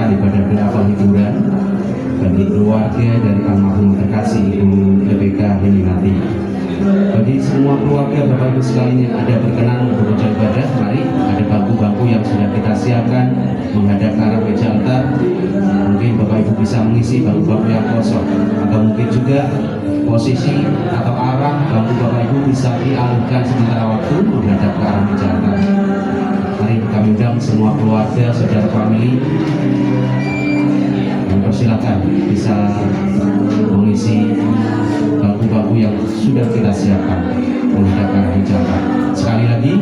melaksanakan ibadah doa penghiburan bagi keluarga dari almarhum terkasih Ibu PPK Heninati. Bagi semua keluarga Bapak Ibu sekalian yang ada berkenan untuk berjalan ibadah, mari ada bangku-bangku yang sudah kita siapkan menghadap ke arah meja altar. Mungkin Bapak Ibu bisa mengisi bangku-bangku yang kosong, atau mungkin juga posisi atau arah bangku Bapak Ibu bisa dialihkan sementara waktu menghadap ke arah meja altar. Mari kami undang semua keluarga, saudara, famili. Silakan bisa mengisi bangku-bangku yang sudah kita siapkan menghadap ke arah meja altar. Sekali lagi,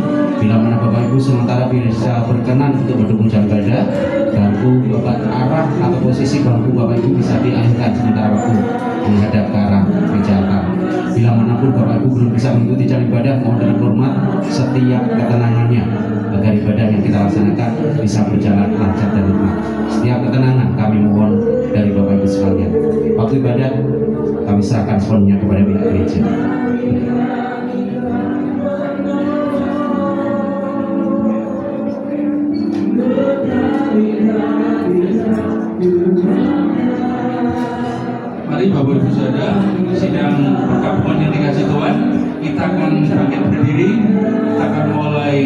bila mana Bapak Ibu sementara bisa berkenan untuk mendukung jam ibadah, bangku Bapak arah atau posisi bangku Bapak Ibu bisa dialihkan sementara waktu menghadap ke arah meja altar. Bila manapun Bapak Ibu belum bisa mengikuti jam ibadah, mohon dengan hormat setiap ketenangannya agar ibadah yang kita laksanakan bisa berjalan lancar dan hikmat. Setiap ketenangan kami mohon dari Bapak Ibu sekalian. Waktu ibadah kami serahkan sepenuhnya kepada pihak gereja. Mari Bapak Ibu Saudara, sidang perkampungan yang dikasih Tuhan, kita akan bangkit berdiri, kita akan mulai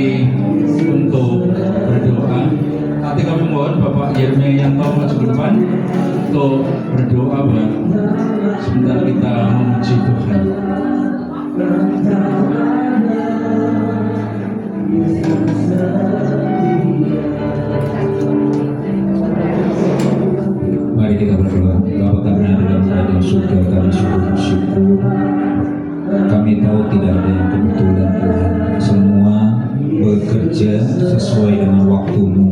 untuk berdoa. Nanti kami mohon Bapak Yeremia Yanto maju ke depan untuk berdoa, Pak. Sebentar kita memuji Tuhan. Mari kita berdoa. Bapa kami yang dalam kerajaan surga, kami sungguh bersyukur. Kami tahu tidak ada yang kebetulan, Tuhan. Semua bekerja sesuai dengan waktu-Mu.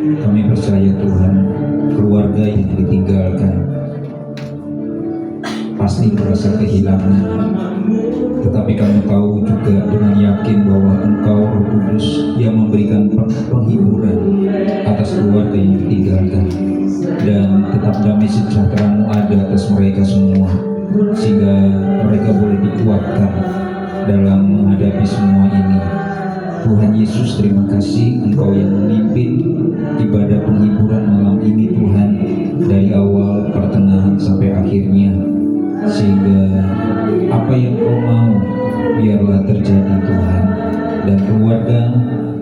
Kami percaya, Tuhan, keluarga yang ditinggalkan pasti merasa kehilangan. Tetapi kami tahu juga dengan yakin bahwa Engkau, Roh Kudus, yang memberikan penghiburan atas keluarga yang ditinggalkan, dan tetap damai sejahtera-Mu ada atas mereka semua, sehingga mereka boleh dikuatkan dalam menghadapi semua ini. Tuhan Yesus, terima kasih Engkau yang memimpin ibadah penghiburan malam ini, Tuhan, dari awal, pertengahan, sampai akhirnya, sehingga apa yang Kau mau biarlah terjadi, Tuhan, dan keluarga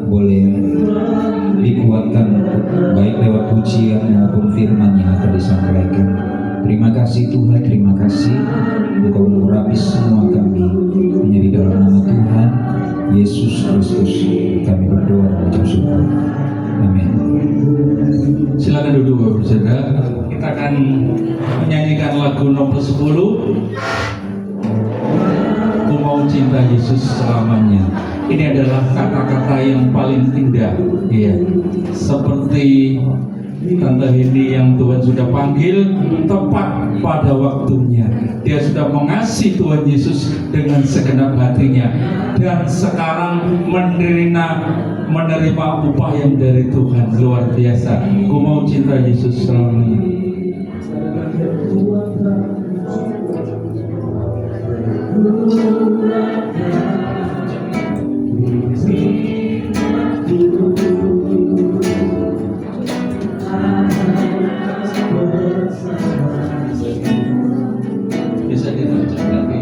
boleh dikuatkan baik lewat pujian maupun firman yang akan disampaikan. Terima kasih Tuhan, terima kasih Engkau mengurapi semua kami. Hanya di dalam nama Tuhan Yesus Kristus kami berdoa dan mengucap syukur. Amin. Silakan duduk Bapak Saudara. Kita akan menyanyikan lagu nomor 10. Ku mau cinta Yesus selamanya. Ini adalah kata-kata yang paling indah, ya. Seperti Tante Hendy yang Tuhan sudah panggil tepat pada waktunya. Dia sudah mengasihi Tuhan Yesus dengan segenap hatinya, dan sekarang menerima upah yang dari Tuhan. Luar biasa. Ku mau cinta Yesus selamanya. Bisa dilanjut lagi.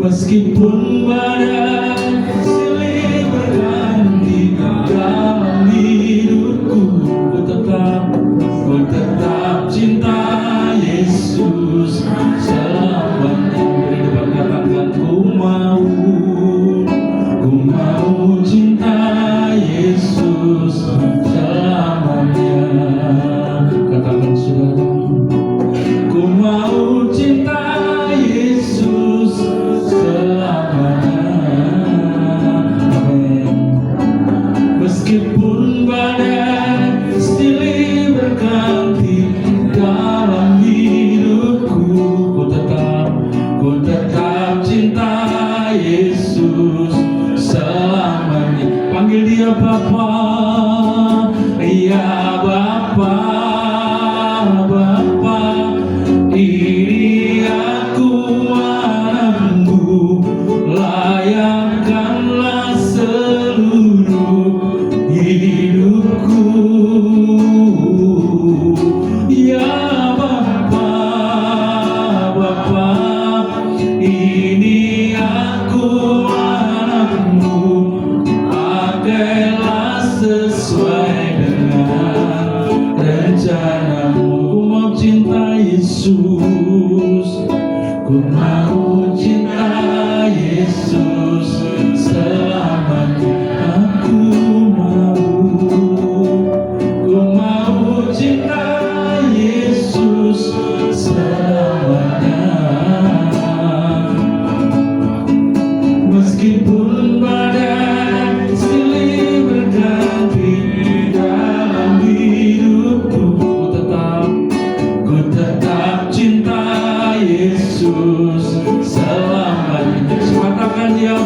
Meskipun badai silih berganti dalam hidupku, ku tetap cinta Yesus.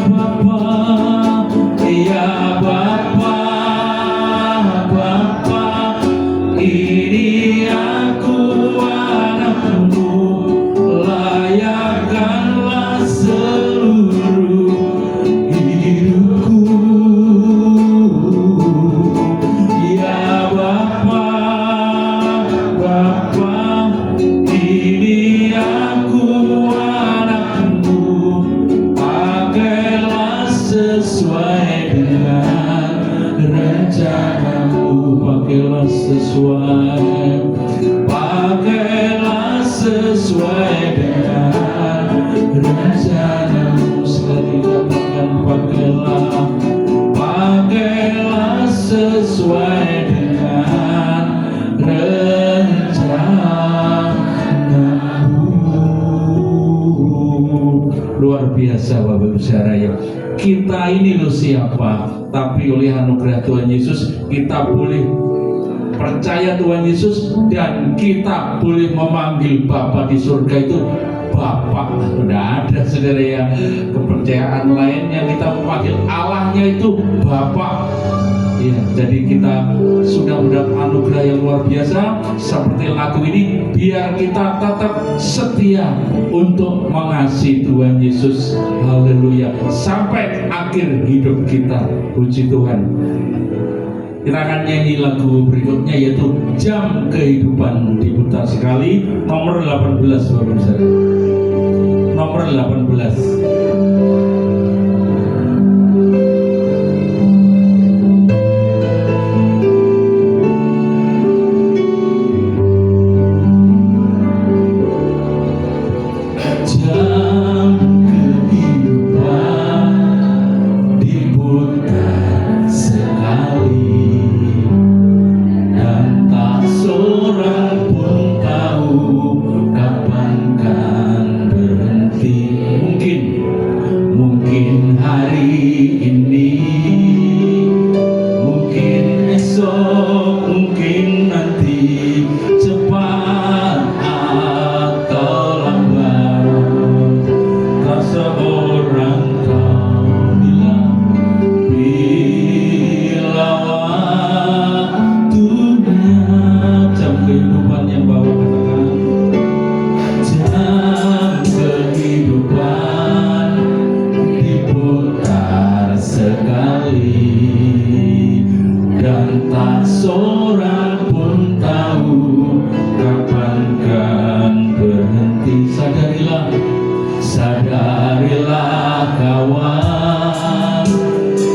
Bapa, ya Bapa, Bapa, ini aku anakmu, layakkanlah seluruh hidupku. Ya Bapa, Bapa, ini aku anakmu, pakailah sesuai dengan rencanamu, pakailah sesuai dengan rencanamu. Sekali katakan pakailah sesuai dengan rencanamu. Luar biasa Bapak Ibu saudara, kita ini loh siapa, tapi oleh anugerah Tuhan Yesus kita boleh percaya Tuhan Yesus, dan kita boleh memanggil Bapa di surga itu Bapak. Tidak ada saudara ya kepercayaan lain yang kita memanggil Allahnya itu Bapak. Ya, jadi kita sudah mendapat anugerah yang luar biasa seperti lagu ini. Biar kita tetap setia untuk mengasihi Tuhan Yesus, haleluya, sampai akhir hidup kita. Puji Tuhan. Kita akan nyanyi lagu berikutnya, yaitu Jam Kehidupan, diputar sekali, nomor 18 Bapak Ibu. Nomor 18. Sadarilah kawan,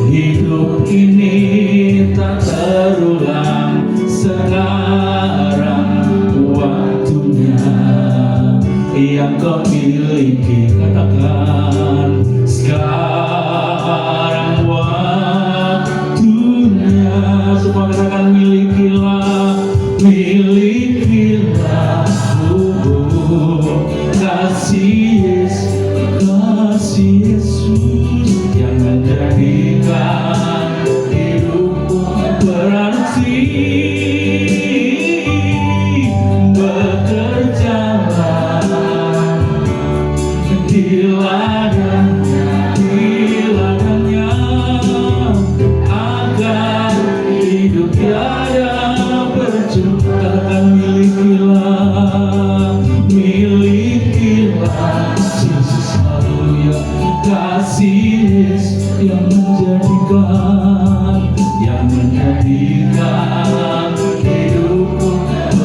hidup ini tak terulang. Sekarang waktunya yang kau miliki, katakan sekarang waktunya. Semua katakan milikilah, milikilah kasih Yesus yang menjadikan hidupku berarti. Bekerjalah di ladangnya agar hidup tiada berjuang. Katakan milikilah, milikilah Yesus, haleluya, kasih yang menjadikan hidupku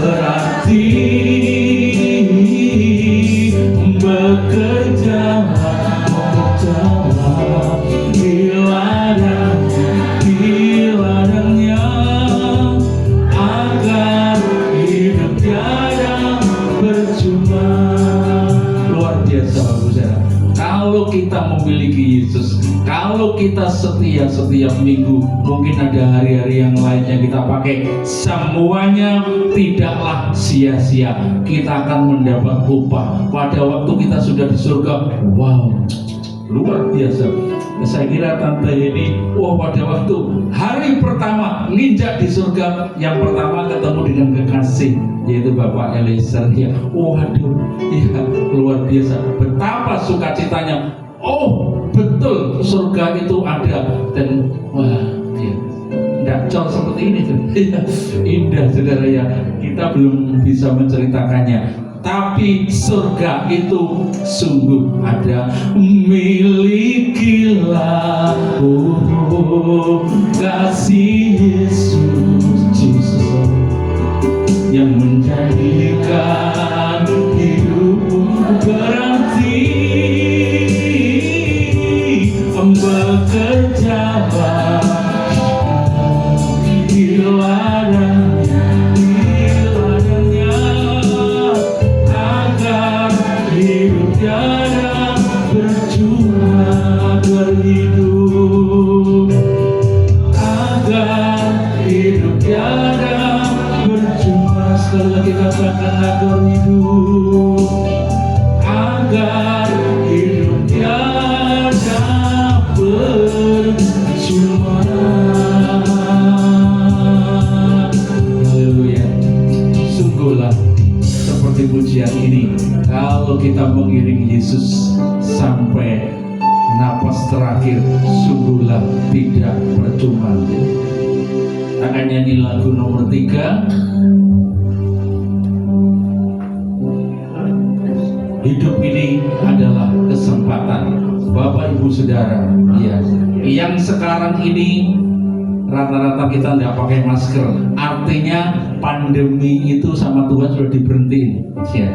berarti. Bekerjalah di ladangnya agar hidup tiada bercuma. Luar biasa Bapak Saudara. Kalau kita memiliki Yesus, kalau kita setia setiap minggu, mungkin ada hari-hari yang lainnya kita pakai, semuanya tidaklah sia-sia. Kita akan mendapat upah pada waktu kita sudah di surga. Wow, luar biasa. Saya kira Tante ini, pada waktu hari pertama nginjak di surga, yang pertama ketemu dengan kekasih, yaitu Bapak Eliezer. Ya, waduh, ya luar biasa. Betapa sukacitanya. oh betul surga itu ada, dan wah ya, tidak cor seperti ini indah saudara ya, kita belum bisa menceritakannya. Tapi surga itu sungguh ada. Milikilah kasih Yesus yang menjadikan hidupmu berarti. Bekerjalah di ladangnya, agar hidup tiada percuma berhidup, agar hidup tiada percuma. Sekali lagi katakan agar hidup, agar hidup tiada percuma. Haleluya. Sungguhlah seperti pujian ini, kalau kita mengiringi Yesus sampai napas terakhir, sungguhlah tidak percuma. Akan nyanyi lagu nomor 3. Hidup ini adalah kesempatan. Bapak Ibu Saudara, ya, yang sekarang ini rata-rata kita tidak pakai masker, artinya pandemi itu sama Tuhan sudah diberhentiin, ya.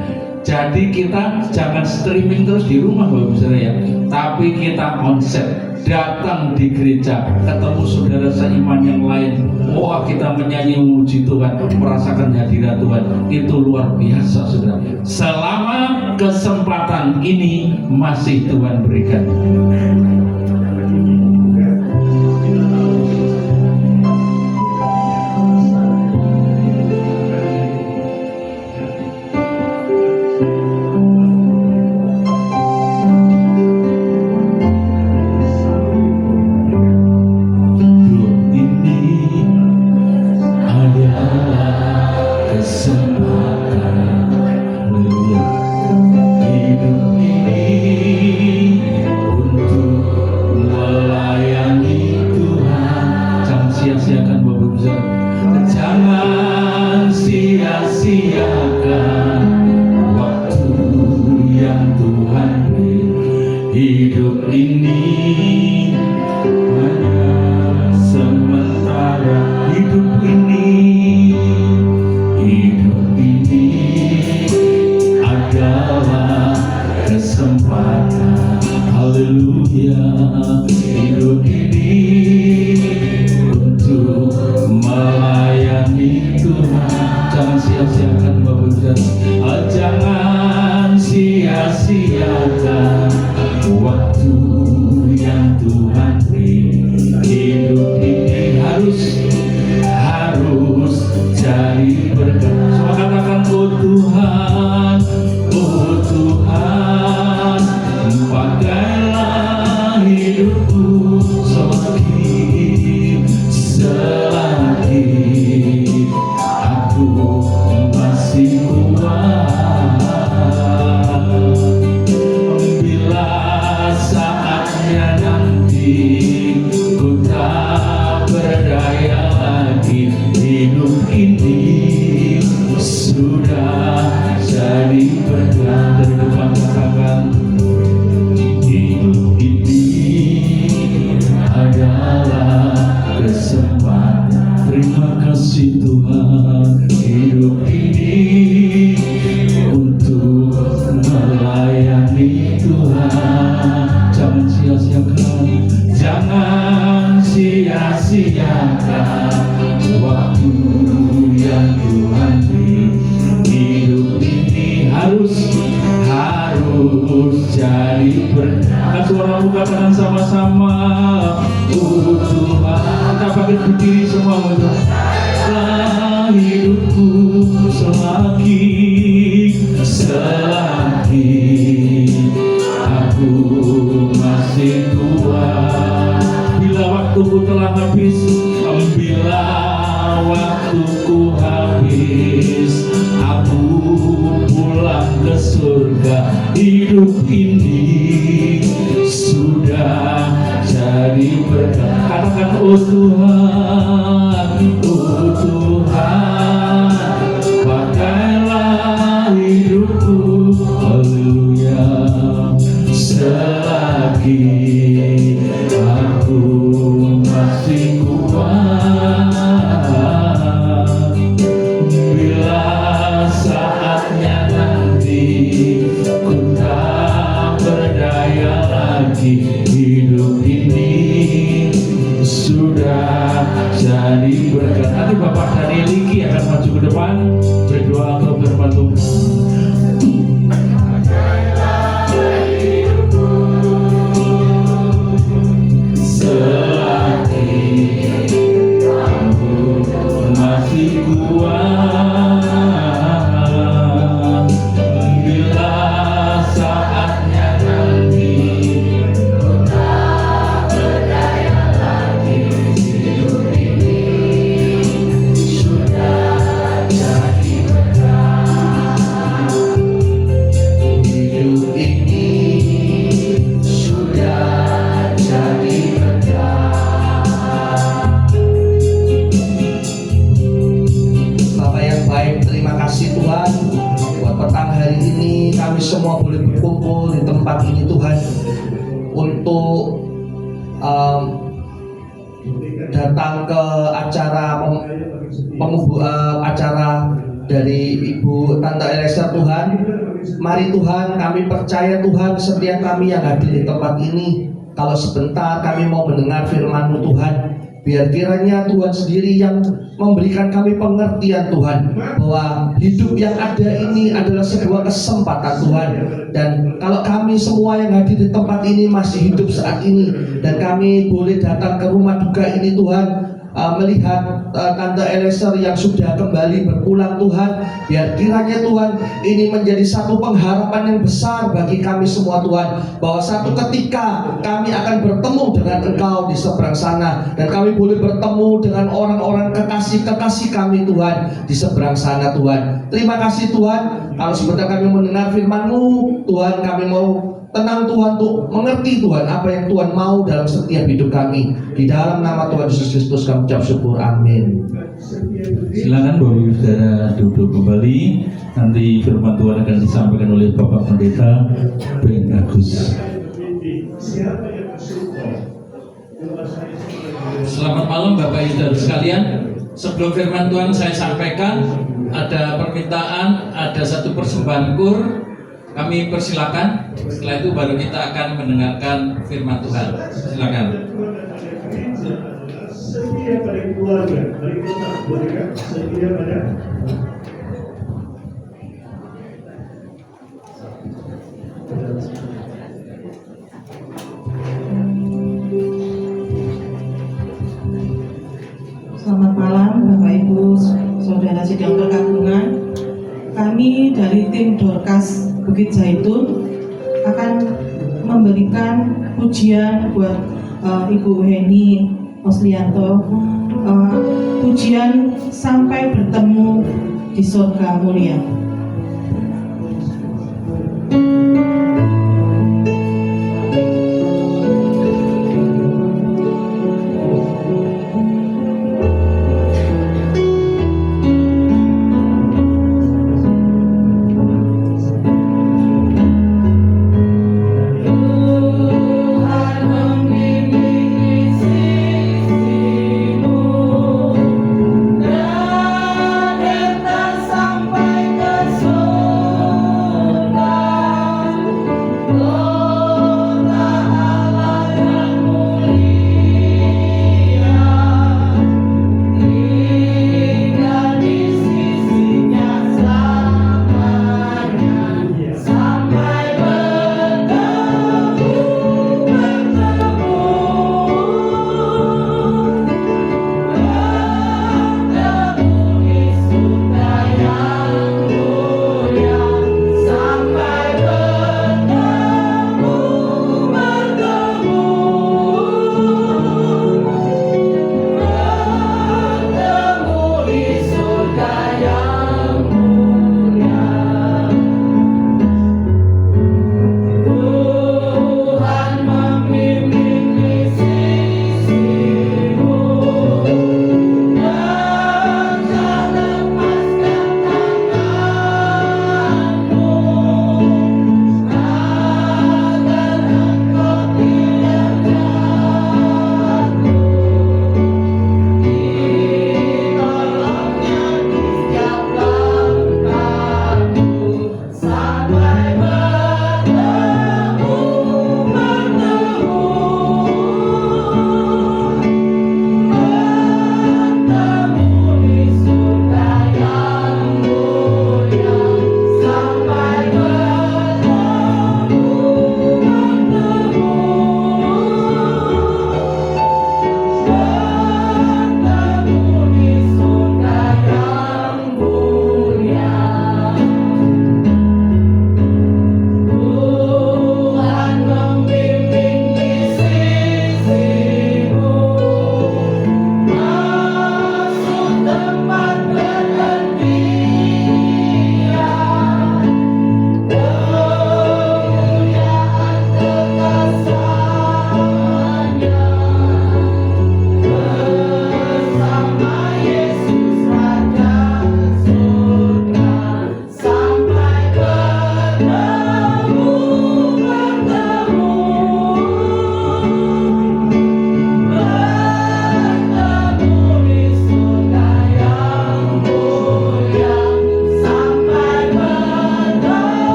Jadi kita jangan streaming terus di rumah Bapak Ibu Saudara ya, tapi kita onsite, datang di gereja, ketemu saudara seiman yang lain. Wah, kita menyanyi memuji Tuhan, merasakan hadirat Tuhan, itu luar biasa saudara. Selama kesempatan ini masih Tuhan berikan. Hidup ini hanya sementara. Hidup ini adalah kesempatan. Haleluya. Hidup ini untuk melayani Tuhan. Jangan sia-siakan Bapak Ibu. Jangan sia-siakan waktu yang Tuhan beri. Hidup ini harus jadi berkat. Semua katakan, oh Tuhan, pakailah hidupku selagi aku masih kuat. Ku tak berdaya lagi. Hidup ini sudah jadi berkat. Dari depan katakan, hidup ini adalah kesempatan. Terima kasih Tuhan. Hidup ini untuk melayani Tuhan. Jangan sia-siakan, jangan sia-siakan waktu yang Tuhan beri. Hidup ini harus jadi berkat. Suara buka tangan sama-sama. Oh Tuhan, kita pakai berdiri semua. Hidupku selagi aku masih kuat. Bila waktuku telah habis, bila waktuku habis, aku pulang ke surga. Hidup ini berkat. Katakan oh Tuhan, pakailah hidupku, haleluya. Selagi aku masih kuat, bila saatnya nanti ku tak berdaya lagi, hidup ini sudah jadi berkat. Nanti Bapak Daniel Liki akan maju ke depan berdoa ke firman Tuhan. Selagi aku masih kuat, bila saatnya nanti hidup ini sudah jadi berkat. Hidup ini sudah jadi Bapak yang baik, terima kasih Tuhan buat petang hari ini kami semua boleh berkumpul di tempat ini Tuhan untuk datang ke acara acara dari Ibu Tante Elisa Tuhan. Mari Tuhan, kami percaya Tuhan setiap kami yang hadir di tempat ini, kalau sebentar kami mau mendengar firman-Mu Tuhan, biar kiranya Tuhan sendiri yang memberikan kami pengertian Tuhan, bahwa hidup yang ada ini adalah sebuah kesempatan Tuhan. Dan kalau kami semua yang hadir di tempat ini masih hidup saat ini, dan kami boleh datang ke rumah duka ini Tuhan, melihat Tante Eliezer yang sudah kembali berpulang Tuhan, biar kiranya Tuhan ini menjadi satu pengharapan yang besar bagi kami semua Tuhan, bahwa satu ketika kami akan bertemu dengan Engkau di seberang sana, dan kami boleh bertemu dengan orang-orang kekasih-kekasih kami Tuhan di seberang sana Tuhan. Terima kasih Tuhan, kalau sebentar kami mendengar firman-Mu Tuhan, kami mau tenang Tuhan untuk mengerti Tuhan apa yang Tuhan mau dalam setiap hidup kami. Di dalam nama Tuhan Yesus Kristus kami ucap syukur, amin. Silakan Bapak Ibu Saudara duduk kembali. Nanti firman Tuhan akan disampaikan oleh Bapak Pendeta Ben Agus. Selamat malam Bapak Ibu Saudara sekalian. Sebelum firman Tuhan saya sampaikan, ada permintaan, ada satu persembahan kur. Kami persilakan. Setelah itu baru kita akan mendengarkan firman Tuhan. Silakan. Setia pada keluarga, mari kita bolehkah setia pada Selamat malam Bapak Ibu Saudara sidang terkabungan. Kami dari tim Dorcas Bukit Zaitun akan memberikan pujian buat Ibu Heni Oslianto, pujian sampai bertemu di surga mulia. Sampai ke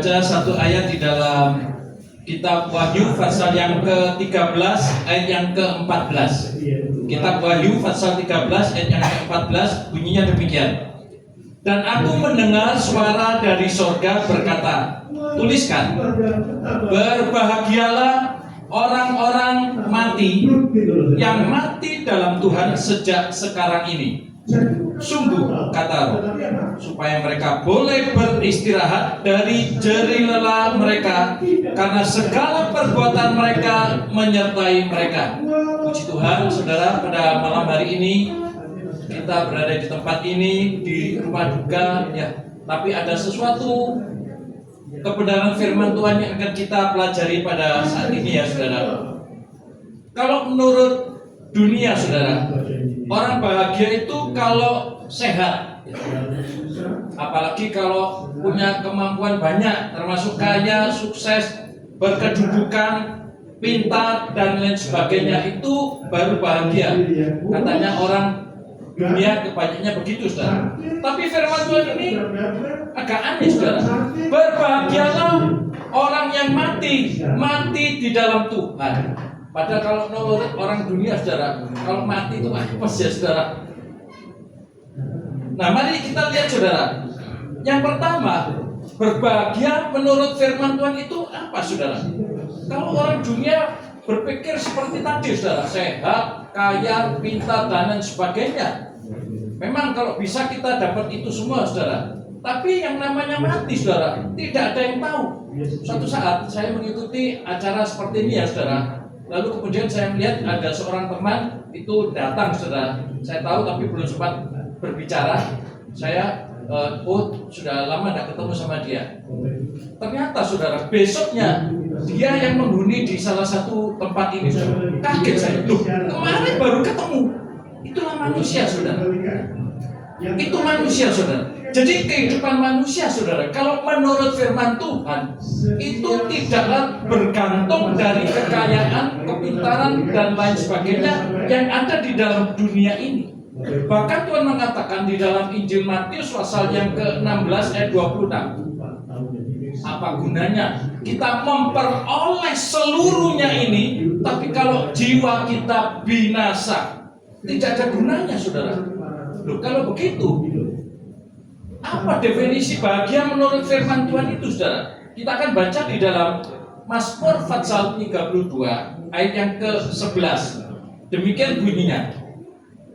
membaca satu ayat di dalam Kitab Wahyu pasal yang ke-13 ayat yang ke-14. Kitab Wahyu pasal 13 ayat yang ke-14 bunyinya demikian. Dan aku mendengar suara dari sorga berkata, tuliskan, berbahagialah orang-orang mati yang mati dalam Tuhan sejak sekarang ini. Sungguh, kata Roh, supaya mereka boleh beristirahat dari jerih lelah mereka, karena segala perbuatan mereka menyertai mereka. Puji Tuhan, saudara, pada malam hari ini kita berada di tempat ini, di rumah duka, ya. Tapi ada sesuatu kebenaran firman Tuhan yang akan kita pelajari pada saat ini, ya, saudara. Kalau menurut dunia, saudara, orang bahagia itu kalau sehat, apalagi kalau punya kemampuan banyak, termasuk kaya, sukses, berkedudukan, pintar, dan lain sebagainya, itu baru bahagia. Katanya orang dunia kebanyakannya begitu, saudara. Tapi firman Tuhan ini agak aneh, saudara. Berbahagialah orang yang mati di dalam Tuhan. Padahal kalau menurut orang dunia, saudara, kalau mati itu apa sih, saudara? Nah, mari kita lihat, saudara. Yang pertama, berbahagia menurut firman Tuhan itu apa, saudara? Kalau orang dunia berpikir seperti tadi, saudara, sehat, kaya, pintar, dan lain sebagainya. Memang kalau bisa kita dapat itu semua, saudara. Tapi yang namanya mati, saudara, tidak ada yang tahu. Suatu saat saya mengikuti acara seperti ini, ya, saudara. Lalu kemudian saya melihat ada seorang teman itu datang, saudara. Saya tahu tapi belum sempat berbicara. Saya sudah lama tidak ketemu sama dia. Ternyata, saudara, besoknya dia yang menghuni di salah satu tempat ini, saudara. Kaget saya. Loh, kemarin baru ketemu. Itulah manusia, saudara. Itu manusia, saudara. Jadi kehidupan manusia, saudara, kalau menurut firman Tuhan, itu tidaklah bergantung dari kekayaan, kepintaran, dan lain sebagainya yang ada di dalam dunia ini. Bahkan Tuhan mengatakan di dalam Injil Matius pasal yang ke-16 ayat 26, apa gunanya kita memperoleh seluruhnya ini, tapi kalau jiwa kita binasa, tidak ada gunanya, saudara. Loh, kalau begitu, apa definisi bahagia menurut firman Tuhan itu, saudara? Kita akan baca di dalam Mazmur pasal 32 ayat yang ke-11. Demikian bunyinya.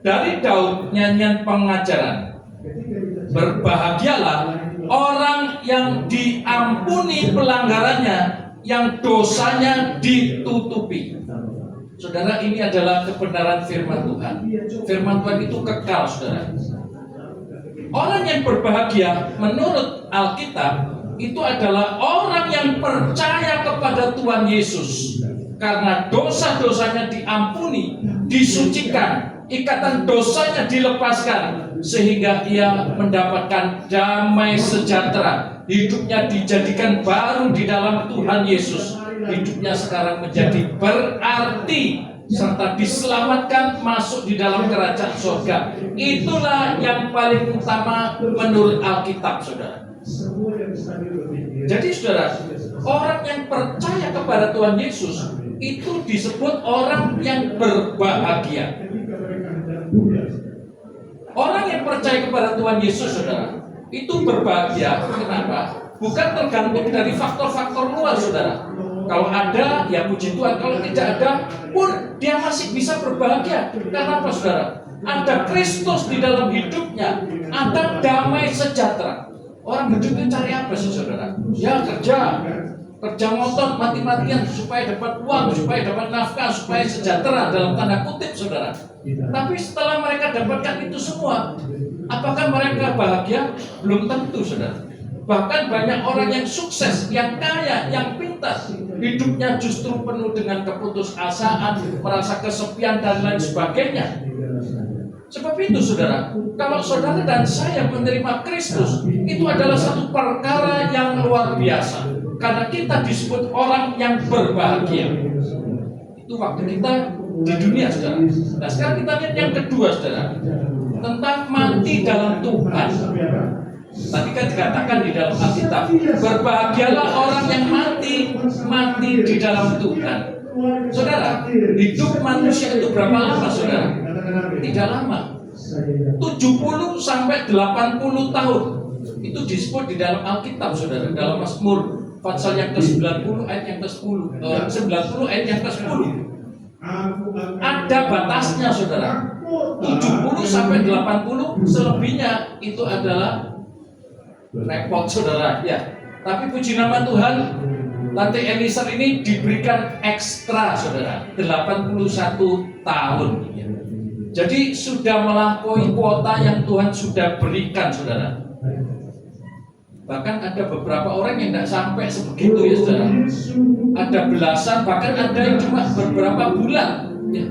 Dari Daud, nyanyian pengajaran. Berbahagialah orang yang diampuni pelanggarannya, yang dosanya ditutupi. Saudara, ini adalah kebenaran firman Tuhan. Firman Tuhan itu kekal, saudara. Orang yang berbahagia menurut Alkitab itu adalah orang yang percaya kepada Tuhan Yesus, karena dosa-dosanya diampuni, disucikan, ikatan dosanya dilepaskan, sehingga ia mendapatkan damai sejahtera. Hidupnya dijadikan baru di dalam Tuhan Yesus. Hidupnya sekarang menjadi berarti, serta diselamatkan masuk di dalam kerajaan surga. Itulah yang paling utama menurut Alkitab, saudara. Jadi, saudara, orang yang percaya kepada Tuhan Yesus itu disebut orang yang berbahagia. Orang yang percaya kepada Tuhan Yesus, saudara, itu berbahagia. Kenapa? Bukan tergantung dari faktor-faktor luar, saudara. Kalau ada, ya puji Tuhan. Kalau tidak ada pun dia masih bisa berbahagia. Karena apa, saudara? Ada Kristus di dalam hidupnya. Ada damai sejahtera. Orang hidupnya cari apa sih, saudara? Ya kerja ngotot mati-matian supaya dapat uang, supaya dapat nafkah, supaya sejahtera dalam tanda kutip, saudara. Tapi setelah mereka dapatkan itu semua, apakah mereka bahagia? Belum tentu, saudara. Bahkan banyak orang yang sukses, yang kaya, yang pintar, hidupnya justru penuh dengan keputusasaan, merasa kesepian, dan lain sebagainya. Sebab itu, saudara, kalau saudara dan saya menerima Kristus, itu adalah satu perkara yang luar biasa. Karena kita disebut orang yang berbahagia. Itu waktu kita di dunia, saudara. Nah, sekarang kita lihat yang kedua, saudara, tentang mati dalam Tuhan. Tadi kan dikatakan di dalam Alkitab, berbahagialah orang yang mati di dalam Tuhan. Saudara, hidup manusia itu berapa lama, saudara? Tidak lama. 70 sampai 80 tahun. Itu disebut di dalam Alkitab, saudara. Dalam Mazmur pasal yang ke-90 ayat yang ke-10, 90 ayat yang ke-10. Ada batasnya, saudara. 70 sampai 80, selebihnya itu adalah repot, saudara. Ya. Tapi puji nama Tuhan, Tante Eliezer ini diberikan ekstra, saudara, 81 tahun. Jadi sudah melampaui kuota yang Tuhan sudah berikan, saudara. Bahkan ada beberapa orang yang tidak sampai sebegitu, ya saudara. Ada belasan, bahkan ada yang cuma beberapa bulan, ya.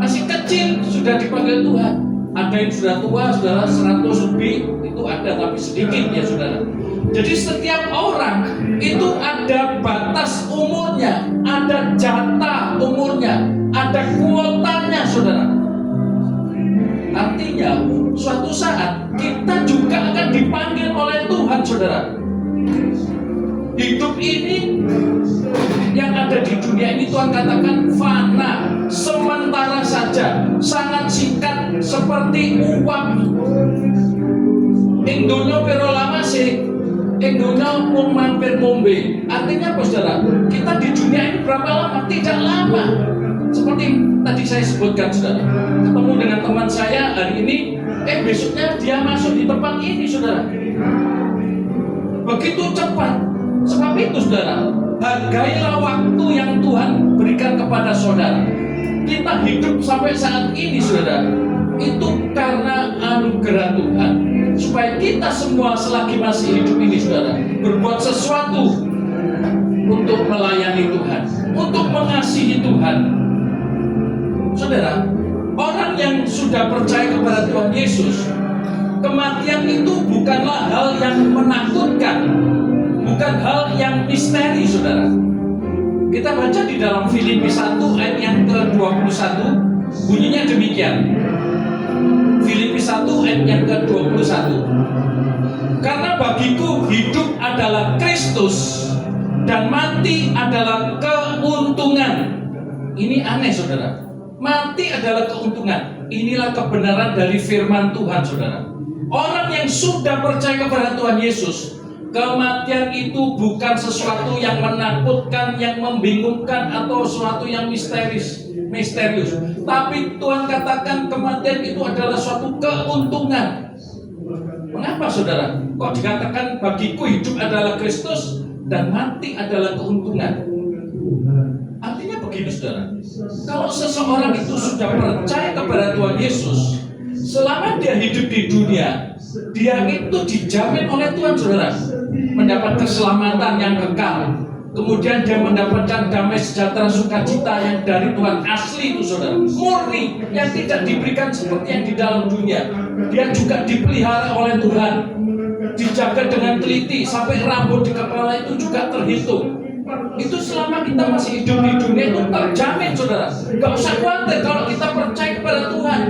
Masih kecil sudah dipanggil Tuhan. Ada yang sudah tua, saudara, 100 lebih, itu ada, tapi sedikit, ya saudara. Jadi setiap orang itu ada batas umurnya, ada jatah umurnya, ada kuotanya, saudara. Artinya suatu saat kita juga akan dipanggil oleh Tuhan, saudara. Hidup ini yang ada di dunia ini Tuhan katakan fana, sementara saja, sangat singkat seperti uap. Indonya pero lama sih, Indonya mau mampir ngombe. Artinya apa, saudara? Kita di dunia ini berapa lama? Tidak lama. Seperti tadi saya sebutkan, saudara. Ketemu dengan teman saya hari ini, besoknya dia masuk di tempat ini, saudara. Begitu cepat. Sebab itu, saudara, hargailah waktu yang Tuhan berikan kepada saudara. Kita hidup sampai saat ini, saudara, itu karena anugerah Tuhan. Supaya kita semua selagi masih hidup ini, saudara, berbuat sesuatu untuk melayani Tuhan, untuk mengasihi Tuhan. Saudara, orang yang sudah percaya kepada Tuhan Yesus, kematian itu bukanlah hal yang menakutkan, bukan hal yang misteri, saudara. Kita baca di dalam Filipi 1 ayat yang ke-21, bunyinya demikian. Filipi 1 ayat yang ke-21. Karena bagiku hidup adalah Kristus dan mati adalah keuntungan. Ini aneh, saudara. Mati adalah keuntungan. Inilah kebenaran dari firman Tuhan, saudara. Orang yang sudah percaya kepada Tuhan Yesus, kematian itu bukan sesuatu yang menakutkan, yang membingungkan, atau sesuatu yang misterius. Tapi Tuhan katakan kematian itu adalah suatu keuntungan. Mengapa, saudara? Kok dikatakan bagiku hidup adalah Kristus dan mati adalah keuntungan? Artinya begini, saudara. Kalau seseorang itu sudah percaya kepada Tuhan Yesus, selama dia hidup di dunia, dia itu dijamin oleh Tuhan, saudara, mendapat keselamatan yang kekal. Kemudian dia mendapatkan damai sejahtera sukacita yang dari Tuhan asli itu, saudara, murni, yang tidak diberikan seperti yang di dalam dunia. Dia juga dipelihara oleh Tuhan, dijaga dengan teliti sampai rambut di kepala itu juga terhitung. Itu selama kita masih hidup di dunia itu terjamin, saudara. Gak usah khawatir kalau kita percaya kepada Tuhan.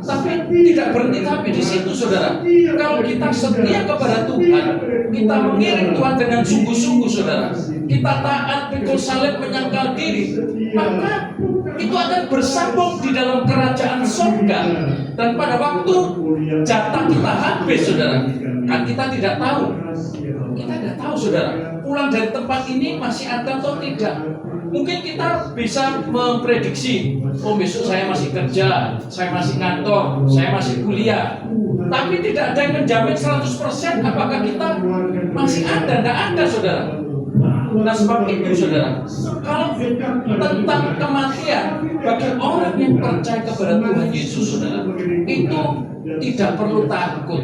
Tapi tidak berhenti sampai di situ, saudara. Kalau kita setia kepada Tuhan, kita mengiring Tuhan dengan sungguh-sungguh, saudara, kita taat, pikul salib, menyangkal diri, maka itu akan bersambung di dalam kerajaan surga. Dan pada waktu jatah kita habis, saudara, kan kita tidak tahu. Kita tidak tahu, saudara, pulang dari tempat ini masih ada atau tidak. Mungkin kita bisa memprediksi, oh besok saya masih kerja, saya masih kantor, saya masih kuliah. Tapi tidak ada yang menjamin 100% apakah kita masih ada. Tidak ada, saudara. Nah, sebab itu, saudara, kalau tentang kematian bagi orang yang percaya kepada Tuhan Yesus, saudara, itu tidak perlu takut.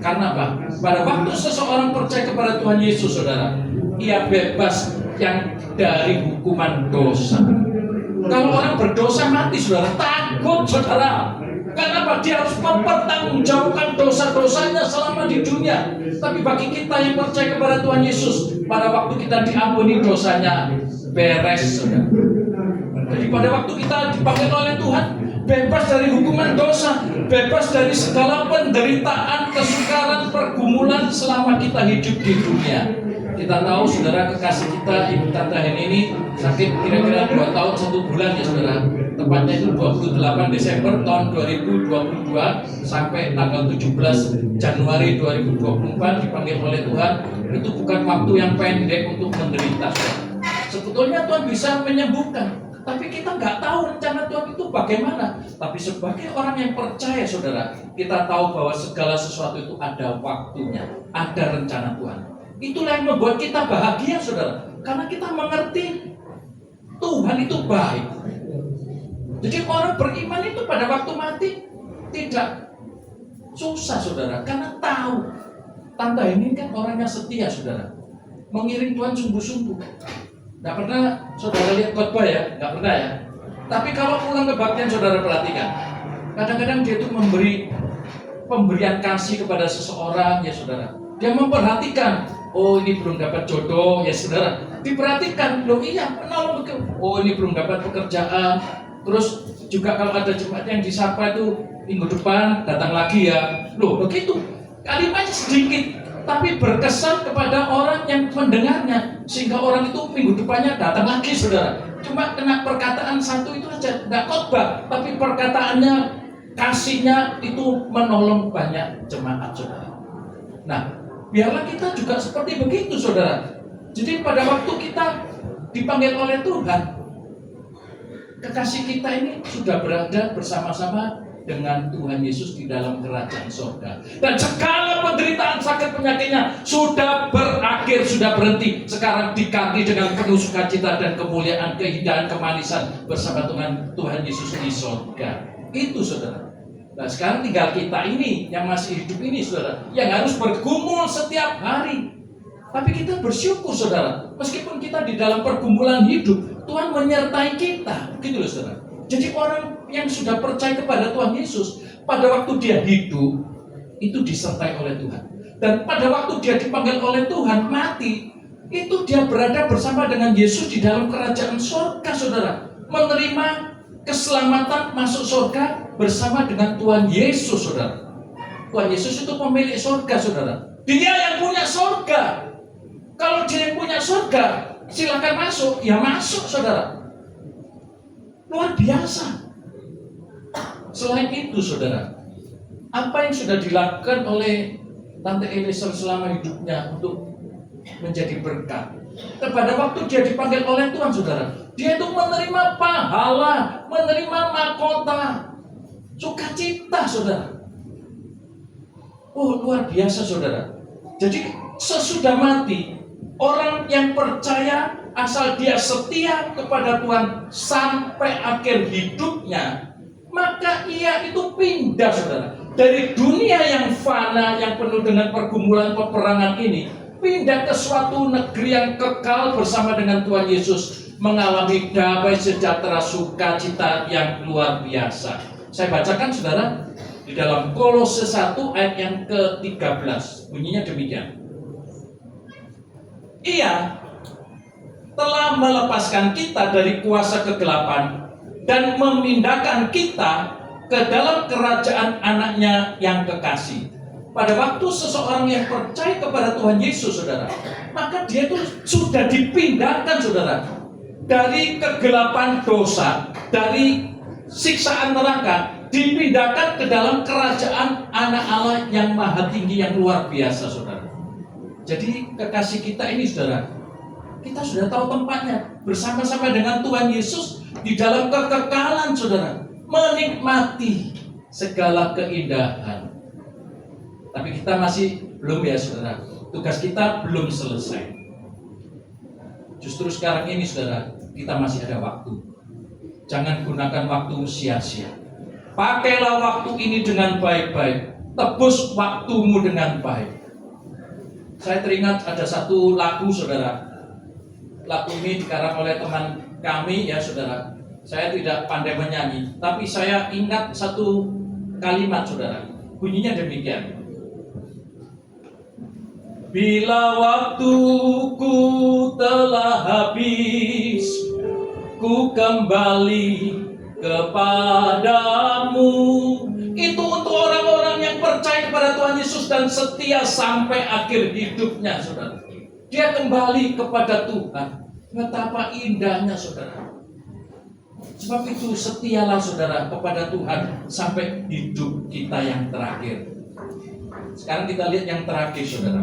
Karena apa? Pada waktu seseorang percaya kepada Tuhan Yesus, saudara, ia bebas yang dari hukuman dosa. Kalau orang berdosa mati, saudara, takut, saudara. Kenapa? Dia harus mempertanggungjawabkan dosa-dosanya selama di dunia. Tapi bagi kita yang percaya kepada Tuhan Yesus, pada waktu kita diampuni dosanya, beres, saudara. Jadi pada waktu kita dipanggil oleh Tuhan, bebas dari hukuman dosa, bebas dari segala penderitaan, kesukaran, pergumulan selama kita hidup di dunia. Kita tahu saudara, kekasih kita Ibu Tante Heni ini sakit kira-kira 2 tahun 1 bulan ya saudara. Tepatnya itu 28 Desember tahun 2022 sampai tanggal 17 Januari 2024 dipanggil oleh Tuhan. Itu bukan waktu yang pendek untuk menderita, saudara. Sebetulnya Tuhan bisa menyembuhkan, tapi kita nggak tahu rencana Tuhan itu bagaimana. Tapi sebagai orang yang percaya saudara, kita tahu bahwa segala sesuatu itu ada waktunya, ada rencana Tuhan. Itulah yang membuat kita bahagia saudara, karena kita mengerti Tuhan itu baik. Jadi orang beriman itu pada waktu mati tidak susah saudara, karena tahu Tante ini kan orangnya setia saudara, mengiring Tuhan sungguh-sungguh. Nggak pernah saudara lihat khotbah ya, nggak pernah ya. Tapi kalau pulang kebaktian saudara perhatikan, kadang-kadang dia itu memberi pemberian kasih kepada seseorang ya saudara. Dia memperhatikan, oh ini belum dapat jodoh ya saudara. Diperhatikan, loh iya menolong begitu. Oh ini belum dapat pekerjaan. Terus juga kalau ada jemaat yang disapa itu minggu depan datang lagi ya. Loh begitu. Kalimatnya sedikit, tapi berkesan kepada orang yang mendengarnya, sehingga orang itu minggu depannya datang lagi saudara. Cuma kena perkataan satu itu aja, nggak khotbah, tapi perkataannya, kasihnya itu menolong banyak jemaat saudara. Nah, biarlah kita juga seperti begitu saudara. Jadi pada waktu kita dipanggil oleh Tuhan, kekasih kita ini sudah berada bersama-sama dengan Tuhan Yesus di dalam kerajaan surga. Dan segala penderitaan, sakit, penyakitnya sudah berakhir, sudah berhenti. Sekarang diganti dengan penuh sukacita dan kemuliaan, keindahan, kemanisan bersama Tuhan Yesus di surga. Itu saudara. Nah sekarang tinggal kita ini yang masih hidup ini saudara, yang harus bergumul setiap hari. Tapi kita bersyukur saudara, meskipun kita di dalam pergumulan hidup, Tuhan menyertai kita, gitu loh saudara. Jadi orang yang sudah percaya kepada Tuhan Yesus, pada waktu dia hidup, itu disertai oleh Tuhan. Dan pada waktu dia dipanggil oleh Tuhan, mati, itu dia berada bersama dengan Yesus di dalam kerajaan surga, saudara. Menerima keselamatan masuk surga bersama dengan Tuhan Yesus, saudara. Tuhan Yesus itu pemilik surga, saudara. Dia yang punya surga. Kalau dia yang punya surga, silakan masuk, ya masuk, saudara. Luar biasa. Selain itu saudara, apa yang sudah dilakukan oleh Tante Eliezer selama hidupnya untuk menjadi berkat? Pada waktu dia dipanggil oleh Tuhan saudara, dia itu menerima pahala, menerima mahkota, sukacita saudara. Oh luar biasa saudara. Jadi sesudah mati, orang yang percaya asal dia setia kepada Tuhan sampai akhir hidupnya, maka ia itu pindah saudara, dari dunia yang fana, yang penuh dengan pergumulan peperangan ini, pindah ke suatu negeri yang kekal bersama dengan Tuhan Yesus, mengalami damai sejahtera, sukacita yang luar biasa. Saya bacakan saudara di dalam Kolose 1 ayat yang ke-13, bunyinya demikian. Ia telah melepaskan kita dari kuasa kegelapan dan memindahkan kita ke dalam kerajaan anaknya yang kekasih. Pada waktu seseorang yang percaya kepada Tuhan Yesus saudara, maka dia itu sudah dipindahkan saudara, dari kegelapan dosa, dari siksaan neraka, dipindahkan ke dalam kerajaan anak Allah yang maha tinggi, yang luar biasa saudara. Jadi kekasih kita ini saudara, kita sudah tahu tempatnya, bersama-sama dengan Tuhan Yesus di dalam kekekalan saudara, menikmati segala keindahan. Tapi kita masih belum ya saudara, tugas kita belum selesai. Justru sekarang ini saudara, kita masih ada waktu. Jangan gunakan waktu sia-sia. Pakailah waktu ini dengan baik-baik, tebus waktumu dengan baik. Saya teringat ada satu lagu saudara. Lagu ini dikarang oleh teman kami ya saudara. Saya tidak pandai menyanyi, tapi saya ingat satu kalimat saudara. Bunyinya demikian. Bila waktuku telah habis, ku kembali kepadamu. Itu untuk orang-orang yang percaya kepada Tuhan Yesus dan setia sampai akhir hidupnya, saudara. Dia kembali kepada Tuhan. Betapa indahnya, saudara. Sebab itu setialah, saudara, kepada Tuhan sampai hidup kita yang terakhir. Sekarang kita lihat yang terakhir, saudara.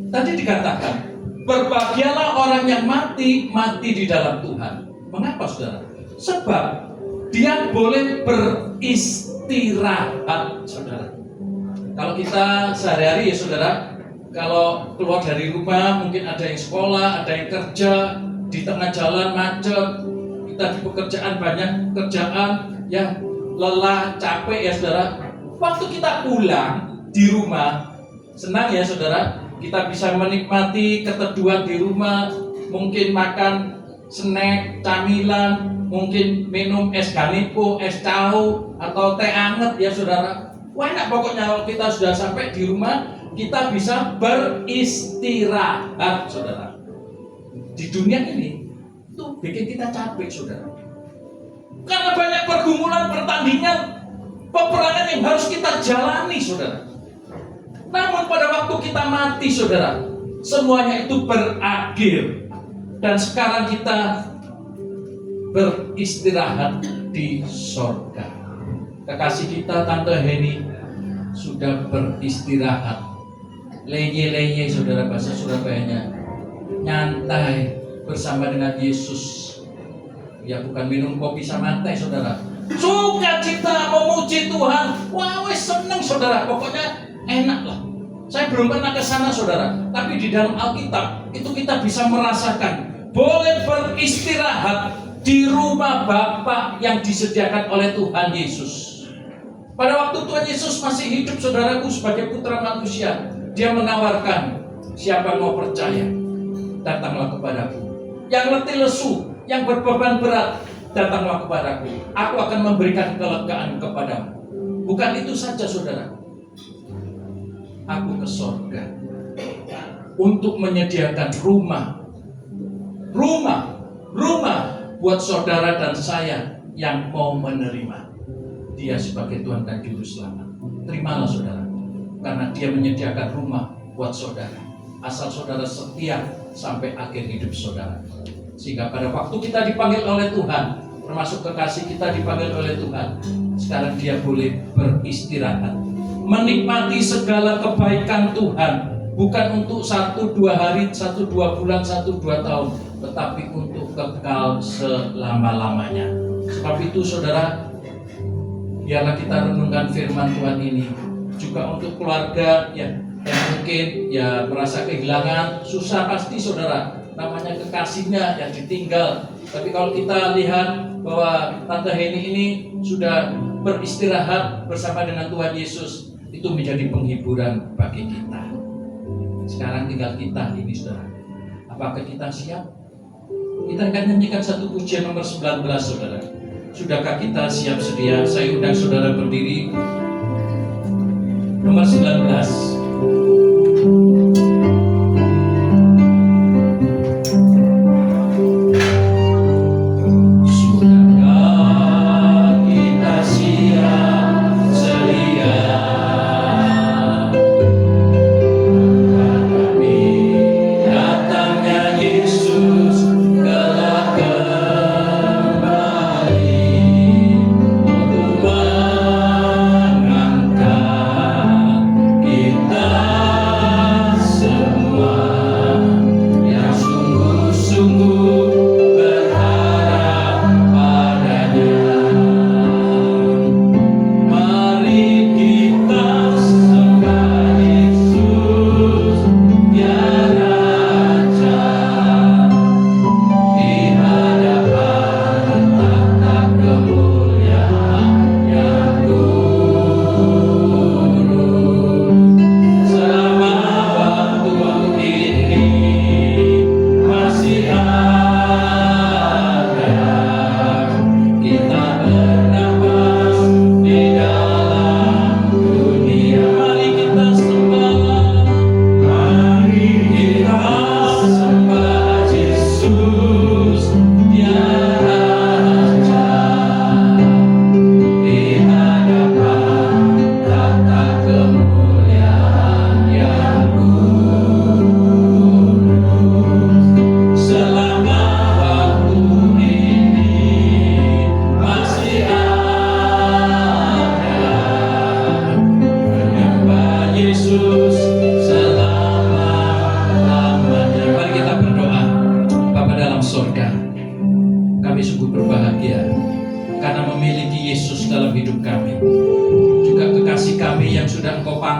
Tadi dikatakan, berbahagialah orang yang mati di dalam Tuhan. Mengapa, saudara? Sebab dia boleh beristirahat, saudara. Kalau kita sehari-hari ya, saudara, kalau keluar dari rumah, mungkin ada yang sekolah, ada yang kerja, di tengah jalan macet, kita di pekerjaan banyak kerjaan, ya lelah, capek ya, saudara. Waktu kita pulang di rumah, senang ya, saudara, kita bisa menikmati keteduhan di rumah, mungkin makan snack, camilan, mungkin minum es ganipo, es tahu, atau teh anget ya, saudara. Wah, enak pokoknya kalau kita sudah sampai di rumah, kita bisa beristirahat, saudara. Di dunia ini itu bikin kita capek, saudara. Karena banyak pergumulan, pertandingan, peperangan yang harus kita jalani, saudara. Namun pada waktu kita mati, saudara, semuanya itu berakhir. Dan sekarang kita beristirahat di sorga. Kekasih kita, Tante Heni, sudah beristirahat. Lenye-lenye, saudara, bahasa Surabayanya. Nyantai bersama dengan Yesus. Ya, bukan minum kopi sama teh, saudara. Sukacita memuji Tuhan. Wah, wes seneng, saudara. Pokoknya enak lah. Saya belum pernah ke sana, saudara. Tapi di dalam Alkitab itu kita bisa merasakan boleh beristirahat di rumah Bapa yang disediakan oleh Tuhan Yesus. Pada waktu Tuhan Yesus masih hidup, saudaraku, sebagai putra manusia, dia menawarkan, siapa mau percaya, datanglah kepadaku. Yang letih lesu, yang berbeban berat, datanglah kepadaku. Aku akan memberikan kelegaan kepadamu. Bukan itu saja, saudara. Aku ke sorga untuk menyediakan rumah buat saudara dan saya yang mau menerima Dia sebagai Tuhan dan Juru Selamat. Terimalah, saudara, karena Dia menyediakan rumah buat saudara, asal saudara setia sampai akhir hidup saudara. Sehingga pada waktu kita dipanggil oleh Tuhan, termasuk kekasih kita dipanggil oleh Tuhan, sekarang dia boleh beristirahat, menikmati segala kebaikan Tuhan, bukan untuk 1-2 hari, 1-2 bulan, 1-2 tahun, tetapi untuk kekal selama-lamanya. Sebab itu, saudara, biarlah kita renungkan firman Tuhan ini juga untuk keluarga yang mungkin ya merasa kehilangan, susah pasti, saudara, namanya kekasihnya yang ditinggal. Tapi kalau kita lihat bahwa Tante Heni ini sudah beristirahat bersama dengan Tuhan Yesus, itu menjadi penghiburan bagi kita. Sekarang tinggal kita ini, saudara. Apakah kita siap? Kita akan nyanyikan satu pujian nomor 19, saudara. Sudahkah kita siap sedia? Saya undang saudara berdiri. Nomor 19. Kita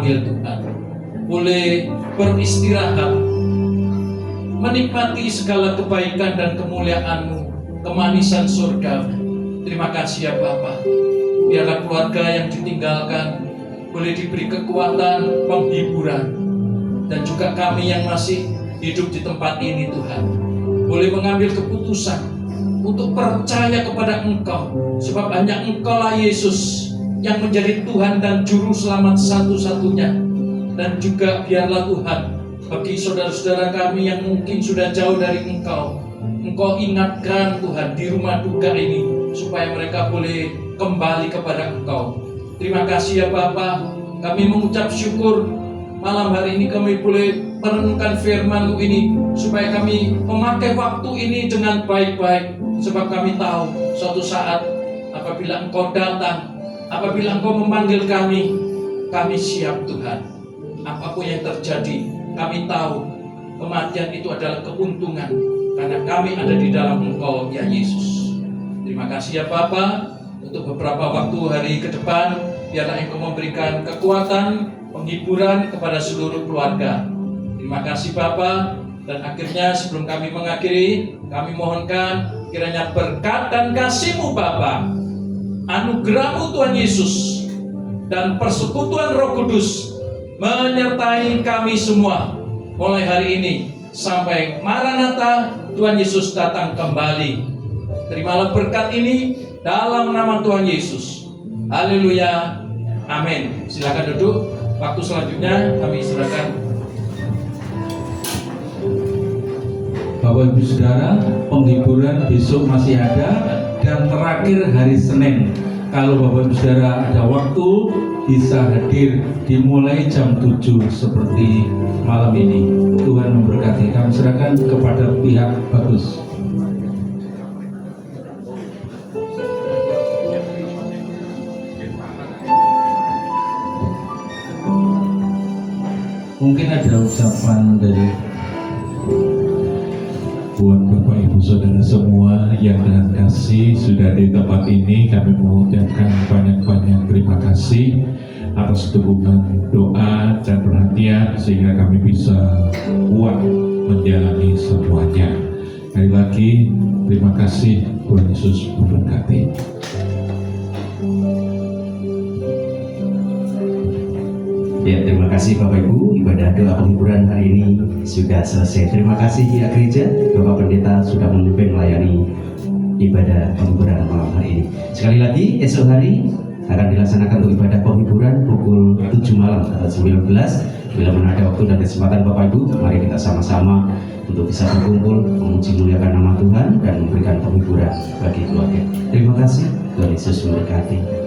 dipanggil Tuhan, boleh beristirahat, menikmati segala kebaikan dan kemuliaan-Mu, kemanisan surga. Terima kasih ya Bapa. Biarlah keluarga yang ditinggalkan boleh diberi kekuatan, penghiburan, dan juga kami yang masih hidup di tempat ini Tuhan, boleh mengambil keputusan untuk percaya kepada Engkau, sebab hanya Engkaulah Yesus yang menjadi Tuhan dan Juru Selamat satu-satunya. Dan juga biarlah Tuhan, bagi saudara-saudara kami yang mungkin sudah jauh dari Engkau, Engkau ingatkan Tuhan di rumah duka ini, supaya mereka boleh kembali kepada Engkau. Terima kasih ya Bapa. Kami mengucap syukur malam hari ini kami boleh merenungkan firman-Mu ini, supaya kami memakai waktu ini dengan baik-baik, sebab kami tahu suatu saat apabila Engkau datang, apabila Engkau memanggil kami siap Tuhan. Apapun yang terjadi, kami tahu kematian itu adalah keuntungan, karena kami ada di dalam Engkau ya Yesus. Terima kasih ya Bapa. Untuk beberapa waktu hari ke depan, biarlah Engkau memberikan kekuatan, penghiburan kepada seluruh keluarga. Terima kasih Bapa. Dan akhirnya sebelum kami mengakhiri, kami mohonkan kiranya berkat dan kasih-Mu Bapa, anugerah-Mu Tuhan Yesus, dan persekutuan Roh Kudus menyertai kami semua mulai hari ini sampai Maranatha Tuhan Yesus datang kembali. Terimalah berkat ini dalam nama Tuhan Yesus. Haleluya. Amin. Silakan duduk. Waktu selanjutnya kami serahkan. Bapak Ibu Saudara, penghiburan besok masih ada, dan terakhir hari Senin. Kalau Bapak Ibu Saudara ada waktu, bisa hadir dimulai jam 7 seperti malam ini. Tuhan memberkati. Kami serahkan kepada pihak Bagus. Mungkin ada ucapan dari buat Bapak Ibu Saudara semua yang dengan kasih sudah di tempat ini. Kami mengucapkan banyak-banyak terima kasih atas dukungan doa dan perhatian, sehingga kami bisa kuat menjalani semuanya. Sekali lagi terima kasih. Tuhan Yesus memberkati. Ya, terima kasih Bapak Ibu. Ibadah doa penghiburan hari ini sudah selesai. Terima kasih pihak gereja, Bapak Pendeta sudah memimpin melayani ibadah penghiburan malam hari ini. Sekali lagi, esok hari akan dilaksanakan untuk ibadah penghiburan pukul 7 malam atau 19. Bila mana ada waktu dan kesempatan Bapak Ibu, mari kita sama-sama untuk bisa berkumpul memuji muliakan nama Tuhan dan memberikan penghiburan bagi keluarga. Terima kasih. Tuhan Yesus memberkati.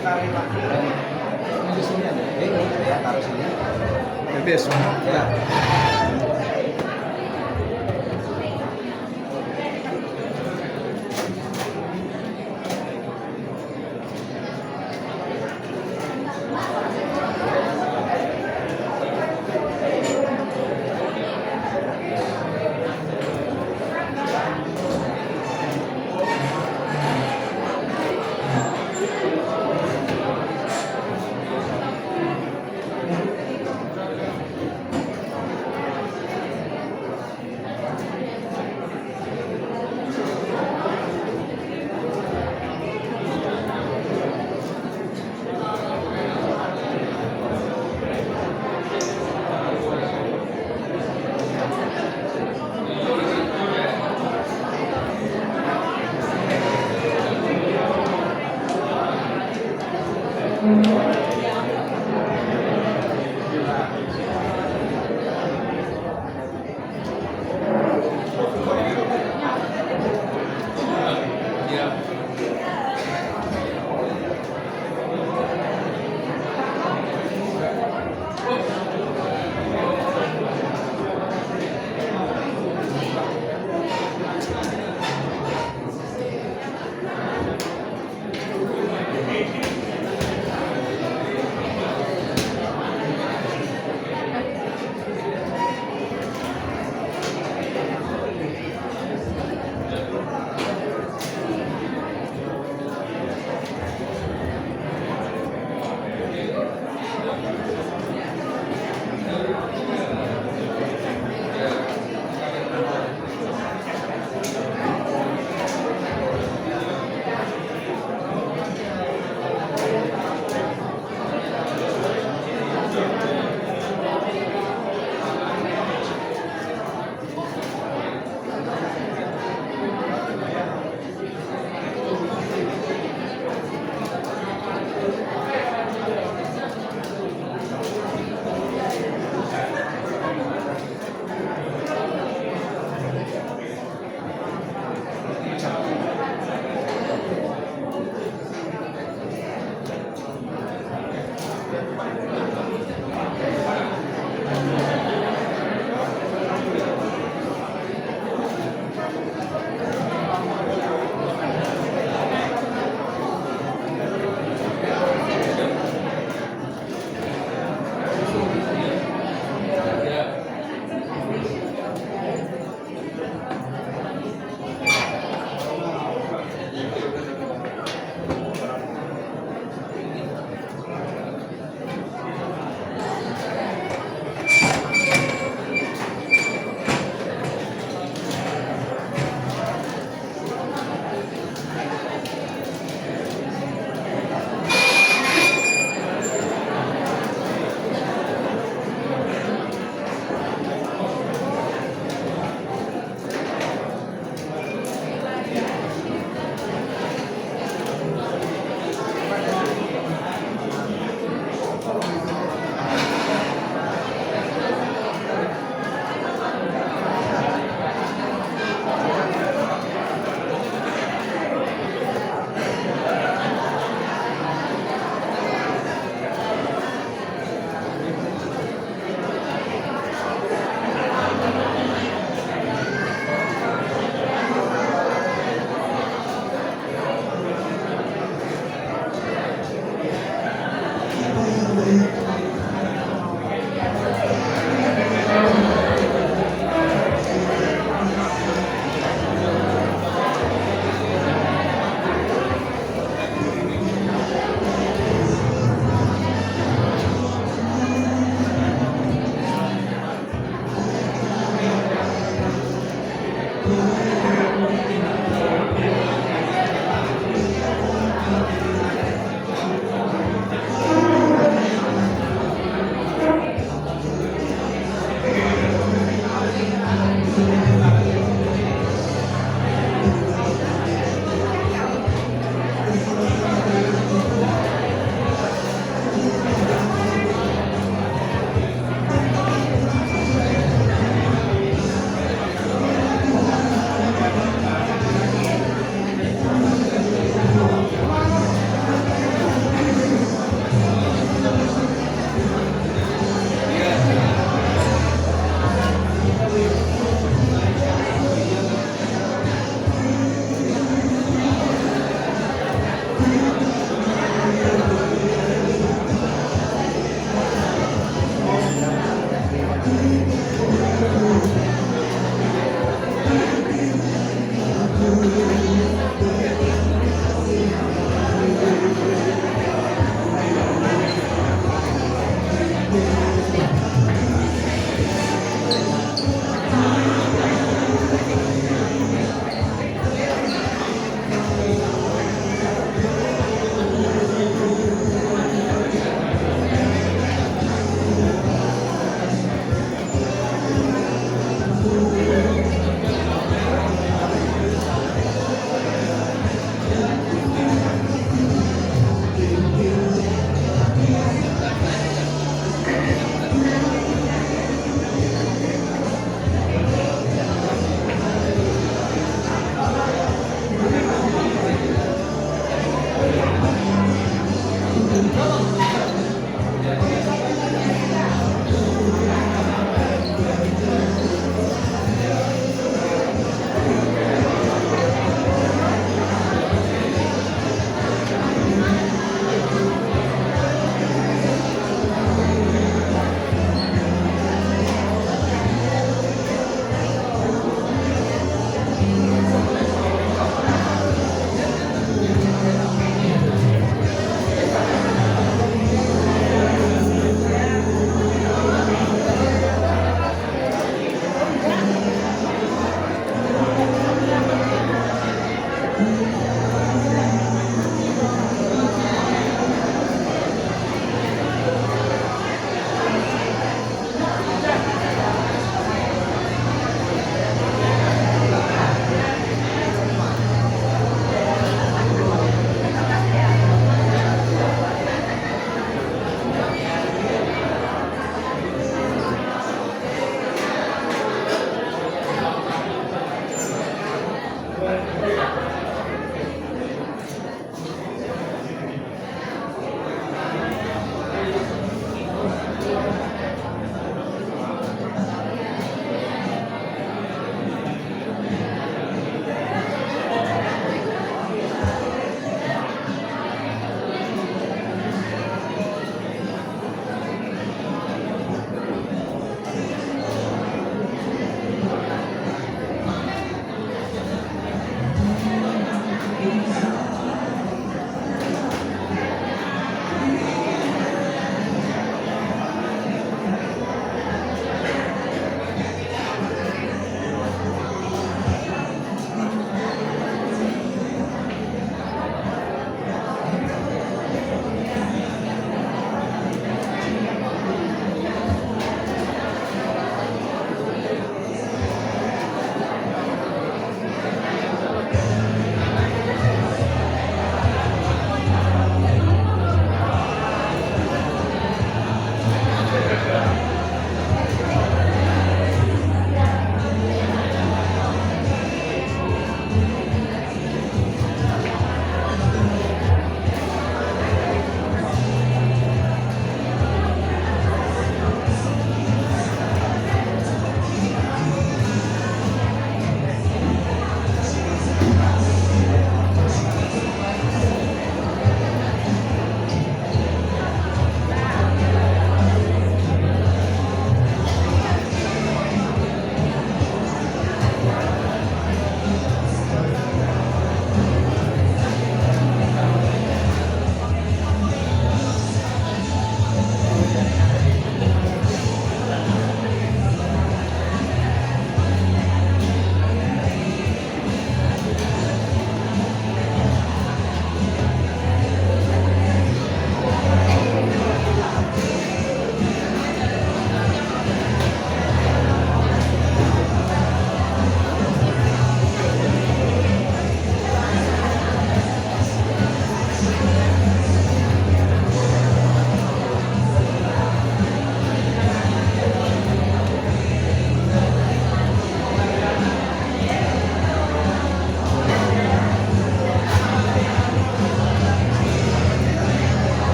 sukarela. Ini di sini aja. Ya, taruh sini. Ya.